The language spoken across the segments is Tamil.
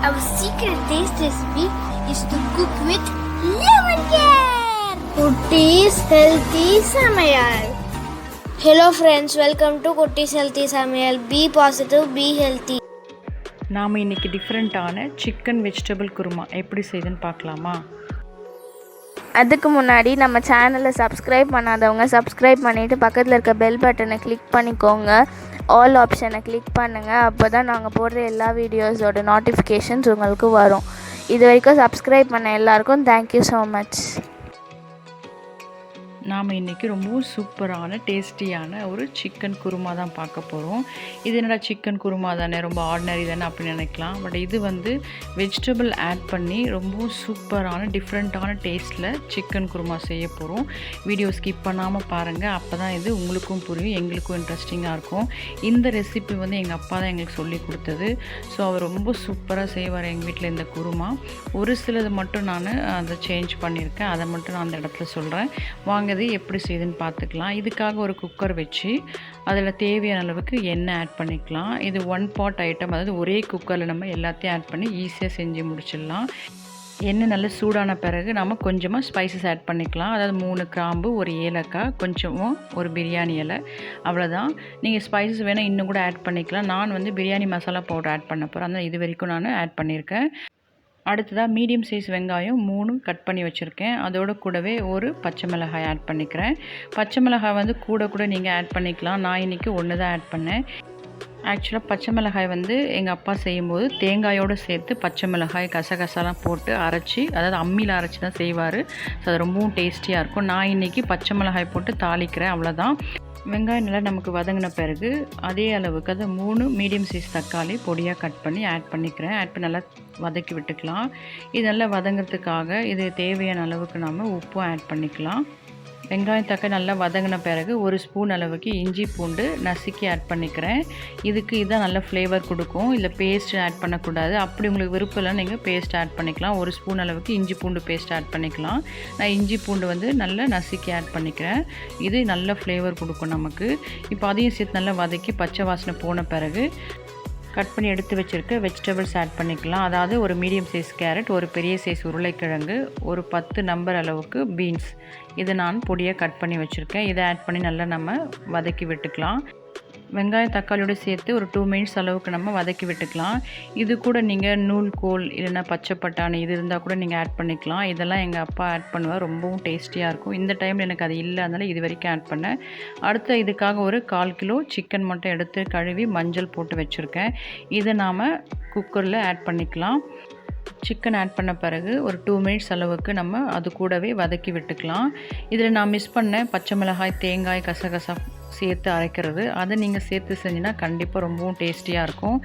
Our secret taste recipe is to cook with lemon care. Kutties healthy Samayal. Hello friends, welcome to Kutties healthy Samayal. Be positive, be healthy. நாம் இன்றைக்கி டிஃப்ரெண்ட்டான சிக்கன் வெஜிடபிள் குருமா எப்படி செய்யுதுன்னு பார்க்கலாமா? அதுக்கு முன்னாடி நம்ம சேனலை சப்ஸ்கிரைப் பண்ணாதவங்க சப்ஸ்கிரைப் பண்ணிவிட்டு பக்கத்தில் இருக்க பெல் பட்டனை கிளிக் பண்ணிக்கோங்க. ஆல் ஆப்ஷனை கிளிக் பண்ணுங்கள். அப்போ தான் நாங்கள் போடுற எல்லா வீடியோஸோட நோட்டிஃபிகேஷன்ஸ் உங்களுக்கு வரும். இது வரைக்கும் சப்ஸ்கிரைப் பண்ண எல்லாருக்கும் தேங்க்யூ ஸோ மச். நாம் இன்றைக்கி ரொம்பவும் சூப்பரான டேஸ்டியான ஒரு சிக்கன் குருமா தான் பார்க்க போகிறோம். இது என்னடா சிக்கன் குருமா தானே, ரொம்ப ஆர்டினரி தானே அப்படின்னு நினைக்கலாம். பட் இது வந்து வெஜிடபிள் ஆட் பண்ணி ரொம்பவும் சூப்பரான டிஃப்ரெண்ட்டான டேஸ்ட்டில் சிக்கன் குருமா செய்ய போகிறோம். வீடியோ ஸ்கிப் பண்ணாமல் பாருங்கள். அப்போ தான் இது உங்களுக்கும் புரியும், எங்களுக்கும் இன்ட்ரெஸ்டிங்காக இருக்கும். இந்த ரெசிபி வந்து எங்கள் அப்பா தான் எங்களுக்கு சொல்லி கொடுத்தது. ஸோ அவர் ரொம்ப சூப்பராக செய்வார் எங்கள் வீட்டில் இந்த குருமா. ஒரு சிலது மட்டும் நான் அதை சேஞ்ச் பண்ணியிருக்கேன், அதை மட்டும் நான் அந்த இடத்துல சொல்கிறேன். வாங்க எப்படி செய்யுதுன்னு பார்த்துக்கலாம். இதுக்காக ஒரு குக்கர் வச்சு அதில் தேவையான அளவுக்கு எண்ணெய் ஆட் பண்ணிக்கலாம். இது 1 pot ஐட்டம், அதாவது ஒரே குக்கரில் நம்ம எல்லாத்தையும் ஆட் பண்ணி ஈஸியாக செஞ்சு முடிச்சிடலாம். எண்ணெய் நல்லா சூடான பிறகு நம்ம கொஞ்சமாக ஸ்பைசஸ் ஆட் பண்ணிக்கலாம். அதாவது 3 கிராம்பு, ஒரு ஏலக்காய், கொஞ்சமாக ஒரு பிரியாணி இலை, அவ்வளோதான். நீங்கள் ஸ்பைசஸ் வேணால் இன்னும் கூட ஆட் பண்ணிக்கலாம். நான் வந்து பிரியாணி மசாலா பவுடர் ஆட் பண்ண போகிறேன், அதனால் இது வரைக்கும் நான் ஆட் பண்ணியிருக்கேன். அடுத்ததாக மீடியம் சைஸ் வெங்காயம் 3 கட் பண்ணி வச்சுருக்கேன். அதோட கூடவே ஒரு பச்சை மிளகாய் ஆட் பண்ணிக்கிறேன். பச்சை மிளகாய் வந்து கூட நீங்கள் ஆட் பண்ணிக்கலாம். நான் இன்றைக்கி 1 தான் ஆட் பண்ணேன். ஆக்சுவலாக பச்சை மிளகாய் வந்து எங்கள் அப்பா செய்யும்போது தேங்காயோடு சேர்த்து பச்சை மிளகாய் கசகசாலாம் போட்டு அரைச்சி, அதாவது அம்மியில் அரைச்சி தான் செய்வார். ஸோ அது ரொம்பவும் டேஸ்டியாக இருக்கும். நான் இன்றைக்கி பச்சை மிளகாய் போட்டு தாளிக்கிறேன், அவ்வளோதான். வெங்காயம் நல்லா நமக்கு வதங்கின பிறகு அதே அளவுக்கு அதை 3 மீடியம் சைஸ் தக்காளி பொடியாக கட் பண்ணி ஆட் பண்ணிக்கிறேன். ஆட் பண்ணி நல்லா வதக்கி விட்டுக்கலாம். இது நல்லா வதங்கிறதுக்காக இது தேவையான அளவுக்கு நாம் உப்பும் ஆட் பண்ணிக்கலாம். வெங்காயம் தக்காளி நல்லா வதங்கின பிறகு 1 ஸ்பூன் அளவுக்கு இஞ்சி பூண்டு நசுக்கி ஆட் பண்ணிக்கிறேன். இதுக்கு இதான் நல்ல ஃப்ளேவர் கொடுக்கும். இல்லை பேஸ்ட் ஆட் பண்ணக்கூடாது. அப்படி உங்களுக்கு விருப்பம் இல்லை நீங்கள் பேஸ்ட் ஆட் பண்ணிக்கலாம். 1 ஸ்பூன் அளவுக்கு இஞ்சி பூண்டு பேஸ்ட் ஆட் பண்ணிக்கலாம். நான் இஞ்சி பூண்டு வந்து நல்லா நசுக்கி ஆட் பண்ணிக்கிறேன். இது நல்ல ஃப்ளேவர் கொடுக்கும் நமக்கு. இப்போ அதையும் சேர்த்து நல்லா வதக்கி பச்சை வாசனை போன பிறகு கட் பண்ணி எடுத்து வச்சுருக்க வெஜிடபிள்ஸ் ஆட் பண்ணிக்கலாம். அதாவது ஒரு மீடியம் சைஸ் கேரட், ஒரு பெரிய சைஸ் உருளைக்கிழங்கு, ஒரு 10 நம்பர் அளவுக்கு பீன்ஸ், இதை நான் பொடியாக கட் பண்ணி வச்சுருக்கேன். இதை ஆட் பண்ணி நல்லா நம்ம வதக்கி விட்டுக்கலாம். வெங்காயம் தக்காளியோடு சேர்த்து ஒரு 2 மினிட்ஸ் அளவுக்கு நம்ம வதக்கி விட்டுக்கலாம். இது கூட நீங்கள் நூல்கோல் இல்லைன்னா பச்சை பட்டாணி இது இருந்தால் கூட நீங்கள் ஆட் பண்ணிக்கலாம். இதெல்லாம் எங்கள் அப்பா ஆட் பண்ணுவார், ரொம்பவும் டேஸ்டியாக இருக்கும். இந்த டைமில் எனக்கு அது இல்லை, அதனால் இது வரைக்கும் ஆட் பண்ணேன். அடுத்து இதுக்காக ஒரு 1/4 கிலோ சிக்கன் மட்டும் எடுத்து கழுவி மஞ்சள் போட்டு வச்சுருக்கேன். இதை நாம் குக்கரில் ஆட் பண்ணிக்கலாம். சிக்கன் ஆட் பண்ண பிறகு ஒரு 2 மினிட்ஸ் அளவுக்கு நம்ம அது கூடவே வதக்கி விட்டுக்கலாம். இதில் நான் மிஸ் பண்ண பச்சை மிளகாய், தேங்காய், கசகசா சேர்த்து அரைக்கிறது, அதை நீங்கள் சேர்த்து செஞ்சிங்கன்னா கண்டிப்பாக ரொம்பவும் டேஸ்டியாக இருக்கும்.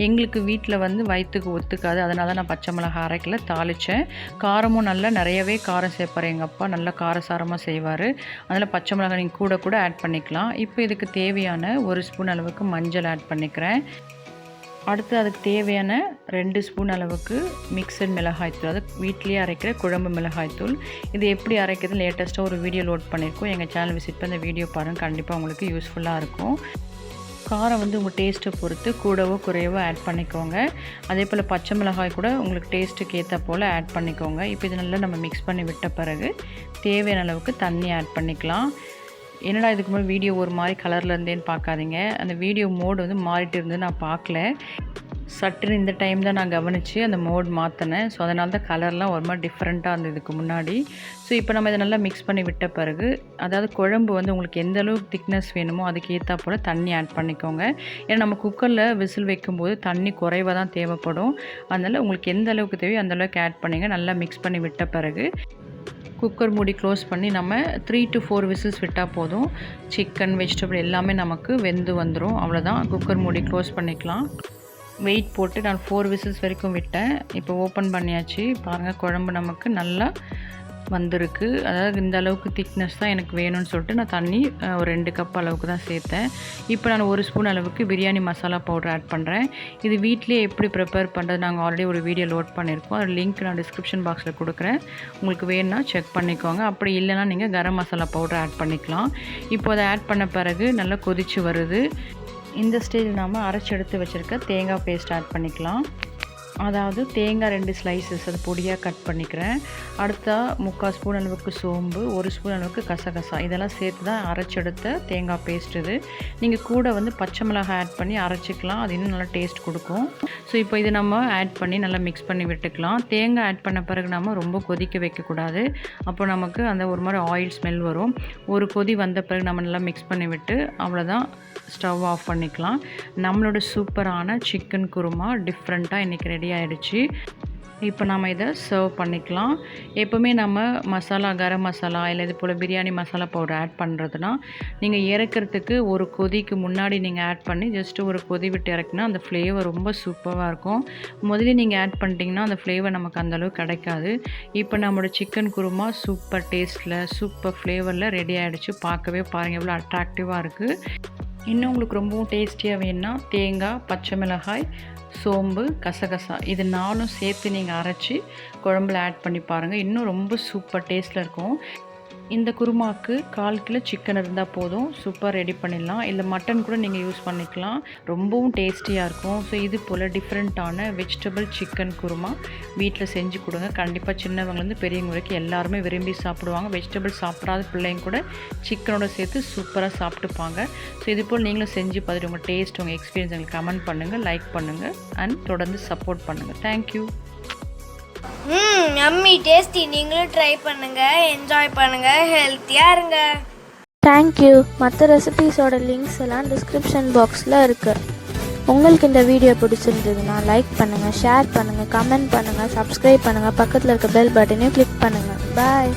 எங்களுக்கு வீட்டில் வந்து வயிற்றுக்கு ஒத்துக்காது, அதனால நான் பச்சை மிளகாய் அரைக்கல, தாளித்தேன். காரமும் நல்லா நிறையவே காரம் சேர்ப்பார் எங்கள் அப்பா, நல்லா காரசாரமாக செய்வார். அதனால் பச்சை மிளகாய் நீங்கள் கூட ஆட் பண்ணிக்கலாம். இப்போ இதுக்கு தேவையான 1 ஸ்பூன் அளவுக்கு மஞ்சள் ஆட் பண்ணிக்கிறேன். அடுத்து அதுக்கு தேவையான 2 ஸ்பூன் அளவுக்கு மிக்சட் மிளகாய்த்தூள், அது வீட்லேயே அரைக்கிற குழம்பு மிளகாய்த்தூள். இது எப்படி அரைக்கிறது லேட்டஸ்ட்டாக ஒரு வீடியோ லோட் பண்ணியிருக்கோம். எங்கள் சேனல் விசிட் பண்ணி அந்த வீடியோ பாருங்கள், கண்டிப்பாக உங்களுக்கு யூஸ்ஃபுல்லாக இருக்கும். காரம் வந்து உங்கள் டேஸ்ட்டை பொறுத்து கூடவோ குறையவோ ஆட் பண்ணிக்கோங்க. அதே போல் பச்சை மிளகாய் கூட உங்களுக்கு டேஸ்ட்டுக்கு ஏற்ற போல் ஆட் பண்ணிக்கோங்க. இப்போ இது நல்லா நம்ம மிக்ஸ் பண்ணி விட்ட பிறகு தேவையான அளவுக்கு தண்ணி ஆட் பண்ணிக்கலாம். என்னடா இதுக்கு முன்னாடி வீடியோ ஒரு மாதிரி கலரில் இருந்தேன்னு பார்க்காதீங்க, அந்த வீடியோ மோடு வந்து மாறிட்டு இருந்து நான் பார்க்கல. சட்டுன்னு இந்த டைம் தான் நான் கவனித்து அந்த மோட் மாற்றினேன். ஸோ அதனால தான் கலர்லாம் ஒரு மாதிரி டிஃப்ரெண்ட்டாக இருந்தது இதுக்கு முன்னாடி. ஸோ இப்போ நம்ம இதை நல்லா மிக்ஸ் பண்ணி விட்ட பிறகு, அதாவது குழம்பு வந்து உங்களுக்கு எந்த அளவுக்கு திக்னஸ் வேணுமோ அதுக்கு ஏற்றா போல் தண்ணி ஆட் பண்ணிக்கோங்க. ஏன்னா நம்ம குக்கரில் விசில் வைக்கும்போது தண்ணி குறைவாக தான் தேவைப்படும். அதனால் உங்களுக்கு எந்த அளவுக்கு தேவையோ அந்தளவுக்கு ஆட் பண்ணிங்க. நல்லா மிக்ஸ் பண்ணி விட்ட பிறகு குக்கர் மூடி க்ளோஸ் பண்ணி நம்ம 3 to 4 விசில்ஸ் விட்டால் போதும். சிக்கன் வெஜிடபிள் எல்லாமே நமக்கு வெந்து வந்துடும், அவ்வளோதான். குக்கர் மூடி க்ளோஸ் பண்ணிக்கலாம். வெயிட் போட்டு நான் 4 விசில்ஸ் வரைக்கும் விட்டேன். இப்போ ஓப்பன் பண்ணியாச்சு. பாருங்கள், குழம்பு நமக்கு நல்லா வந்திருக்கு. அதாவது இந்த அளவுக்கு திக்னஸ் தான் எனக்கு வேணும்னு சொல்லிட்டு நான் தண்ணி ஒரு 2 கப் அளவுக்கு தான் சேர்த்தேன். இப்போ நான் 1 ஸ்பூன் அளவுக்கு பிரியாணி மசாலா பவுடர் ஆட் பண்ணுறேன். இது வீட்லேயே எப்படி ப்ரிப்பேர் பண்ணுறது நாங்கள் ஆல்ரெடி ஒரு வீடியோ லோட் பண்ணியிருக்கோம். அது லிங்க் நான் டிஸ்கிரிப்ஷன் பாக்ஸில் கொடுக்குறேன், உங்களுக்கு வேணும்னா செக் பண்ணிக்கோங்க. அப்படி இல்லைனா நீங்கள் கரம் மசாலா பவுடர் ஆட் பண்ணிக்கலாம். இப்போ அதை ஆட் பண்ண பிறகு நல்லா கொதித்து வருது. இந்த ஸ்டேஜில் நாம் அரைச்சி எடுத்து வச்சுருக்க தேங்காய் பேஸ்ட் ஆட் பண்ணிக்கலாம். அதாவது தேங்காய் 2 ஸ்லைசஸ் அது பொடியாக கட் பண்ணிக்கிறேன். அடுத்தா 3/4 ஸ்பூன் அளவுக்கு சோம்பு, 1 ஸ்பூன் அளவுக்கு கசகசா இதெல்லாம் சேர்த்து தான் அரைச்செடுத்த தேங்காய் பேஸ்ட் இது. நீங்கள் கூட வந்து பச்சை மிளகாய் ஆட் பண்ணி அரைச்சிக்கலாம், அது இன்னும் நல்லா டேஸ்ட் கொடுக்கும். ஸோ இப்போ இது நம்ம ஆட் பண்ணி நல்லா மிக்ஸ் பண்ணி விட்டுக்கலாம். தேங்காய் ஆட் பண்ண பிறகு நம்ம ரொம்ப கொதிக்க வைக்கக்கூடாது, அப்போ நமக்கு அந்த ஒரு மாதிரி ஆயில் ஸ்மெல் வரும். ஒரு கொதி வந்த பிறகு நம்ம நல்லா மிக்ஸ் பண்ணி விட்டு அவ்வளோதான், ஸ்டவ் ஆஃப் பண்ணிக்கலாம். நம்மளோட சூப்பரான சிக்கன் குருமா டிஃப்ரெண்ட்டாக இன்றைக்கி ரெடி ஆகிடுச்சு. இப்போ நம்ம இதை சர்வ் பண்ணிக்கலாம். எப்போவுமே நம்ம மசாலா, கரம் மசாலா இல்லை இது போல் பிரியாணி மசாலா பவுடர் ஆட் பண்ணுறதுனா நீங்கள் இறக்கிறதுக்கு ஒரு கொதிக்கு முன்னாடி நீங்கள் ஆட் பண்ணி ஜஸ்ட்டு ஒரு கொதி விட்டு இறக்குனா அந்த ஃப்ளேவர் ரொம்ப சூப்பராக இருக்கும். முதல்ல நீங்கள் ஆட் பண்ணிட்டீங்கன்னா அந்த ஃப்ளேவர் நமக்கு அந்தளவுக்கு கிடைக்காது. இப்போ நம்மளோட சிக்கன் குருமா சூப்பர் டேஸ்ட்டில் சூப்பர் ஃப்ளேவரில் ரெடி ஆகிடுச்சு. பார்க்கவே பாருங்கள் எவ்வளோ அட்ராக்டிவாக இருக்குது. இன்னும் உங்களுக்கு ரொம்பவும் டேஸ்டியாக வேணும்னா தேங்காய், பச்சை மிளகாய், சோம்பு, கசகசா இது 4ம் சேர்த்து நீங்கள் அரைச்சி குழம்புல ஆட் பண்ணி பாருங்கள், இன்னும் ரொம்ப சூப்பர் டேஸ்ட்டில் இருக்கும். இந்த குருமாவுக்கு 1/4 கிலோ சிக்கன் இருந்தால் போதும், சூப்பர் ரெடி பண்ணிடலாம். இல்லை மட்டன் கூட நீங்கள் யூஸ் பண்ணிக்கலாம், ரொம்பவும் டேஸ்டியாக இருக்கும். ஸோ இது போல் டிஃப்ரெண்ட்டான வெஜிடபிள் சிக்கன் குருமா வீட்டில் செஞ்சு கொடுங்க. கண்டிப்பாக சின்னவங்கலேருந்து பெரியவங்க வரைக்கும் எல்லாருமே விரும்பி சாப்பிடுவாங்க. வெஜிடபிள் சாப்பிடாத பிள்ளைங்க கூட சிக்கனோட சேர்த்து சூப்பராக சாப்பிட்டுப்பாங்க. ஸோ இது போல் நீங்களும் செஞ்சு பார்த்துட்டு உங்கள் டேஸ்ட், உங்கள் எக்ஸ்பீரியன்ஸ் எங்களுக்கு கமெண்ட் பண்ணுங்கள், லைக் பண்ணுங்கள் அண்ட் தொடர்ந்து சப்போர்ட் பண்ணுங்கள். தேங்க்யூ. Yummy tasty. நீங்களும் ட்ரை பண்ணுங்கள், என்ஜாய் பண்ணுங்கள், ஹெல்த்தியாக இருங்க. தேங்க்யூ. மற்ற ரெசிபீஸோட லிங்க்ஸ் எல்லாம் டிஸ்கிரிப்ஷன் பாக்ஸில் இருக்குது. உங்களுக்கு இந்த வீடியோ பிடிச்சிருந்ததுன்னா லைக் பண்ணுங்கள், ஷேர் பண்ணுங்கள், கமெண்ட் பண்ணுங்கள், சப்ஸ்கிரைப் பண்ணுங்கள், பக்கத்தில் இருக்க பெல் பட்டனையும் கிளிக் பண்ணுங்கள். பாய்.